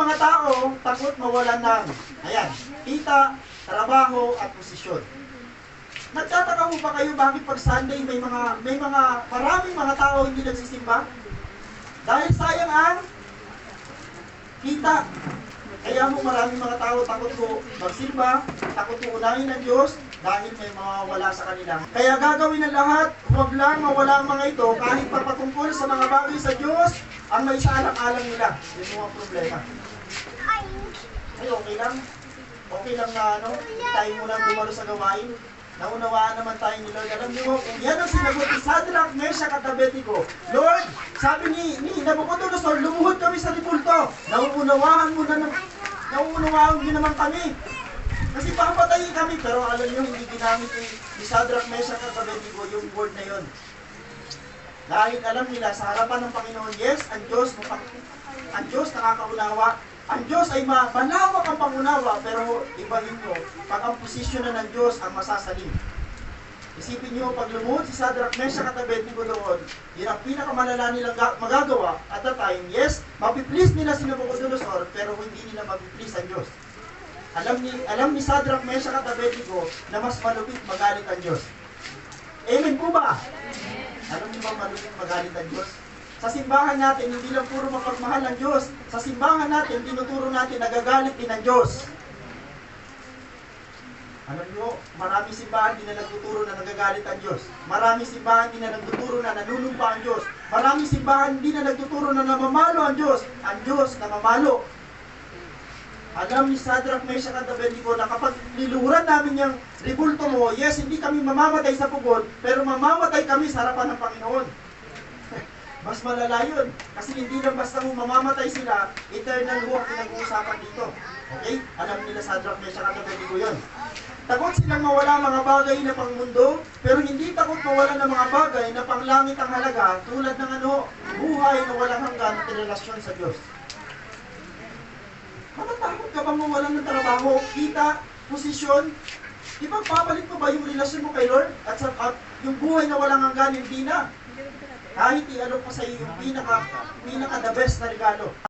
mga tao takot mawalan ng, ayan, kita, trabaho, at posisyon. Nagtataka mo ba kayo bakit pag Sunday may mga maraming mga tao hindi nagsisimba? Dahil sayang ang kita. Kaya mo maraming mga tao takot ko magsimba, takot ko unahin ng Diyos dahil may mawawala sa kanila. Kaya gagawin ng lahat, huwag lang mawala ang mga ito kahit papatungkol sa mga bagay sa Diyos ang may saalang-alang nila. Yun mo ang problema. Ay, okay lang. Okay lang na tayo muna dumalo sa gawain. Naunawaan naman tayo ni Lord. Alam niyo, kung yan ang sinagot ni Shadrach, Meshach at Abednego, Lord, sabi ni Nabucodonosor, lumuhod kami sa ribulto. Nauunawaan niyo naman kami. Kasi papatayin kami. Pero alam niyo, hindi ginamit ni Shadrach, Meshach at Abednego yung word na yon. Dahil alam nila, sa harapan ng Panginoon, yes, ang Diyos nakakaunawa. Ang Diyos ay malawak ang pangunawa, pero ibahin nyo, pag ang posisyon na ng Diyos ang masasalim. Isipin nyo, pag lumuhod si Shadrach, Meshach at Abednego doon, yun ang pinakamalala nilang magagawa at the time, yes, mapiplease nila si Nabucodonosor, pero hindi nila mapiplease ang Diyos. Alam ni Shadrach, Meshach at Abednego na mas malupit magalit ang Diyos. Amen po ba? Alam niyo ba malupit magalit ang Diyos? Sa simbahan natin, hindi lang puro mapagmahal ng Diyos. Sa simbahan natin, tinuturo natin, nagagalit din ng Diyos. Alam nyo, maraming simbahan din na nagtuturo na nagagalit ang Diyos. Maraming simbahan din na nagtuturo na nanunumpa ang Diyos. Maraming simbahan din na nagtuturo na namamalo ang Diyos. Ang Diyos namamalo. Alam ni Shadrach, Meshach at Abednego na kapag liluhuran namin yung ribulto mo, yes, hindi kami mamamatay sa pugon, pero mamamatay kami sa harapan ng Panginoon. Mas malala yun. Kasi hindi lang basta mo mamamatay sila, eternal war pinag-uusapan dito. Okay? Alam nila Shadrach, Meshach at Abednego yun. Takot silang mawala mga bagay na pangmundo, pero hindi takot mawala ng mga bagay na panglangit ang halaga, tulad ng buhay na walang hanggan at relasyon sa Diyos. Matatakot ka bang mawalan ng trabaho, kita, posisyon? Ipagpapalit mo ba yung relasyon mo kay Lord? At yung buhay na walang hanggan, hindi na. Kahit ialok pa sa iyo yung pinaka the best na regalo.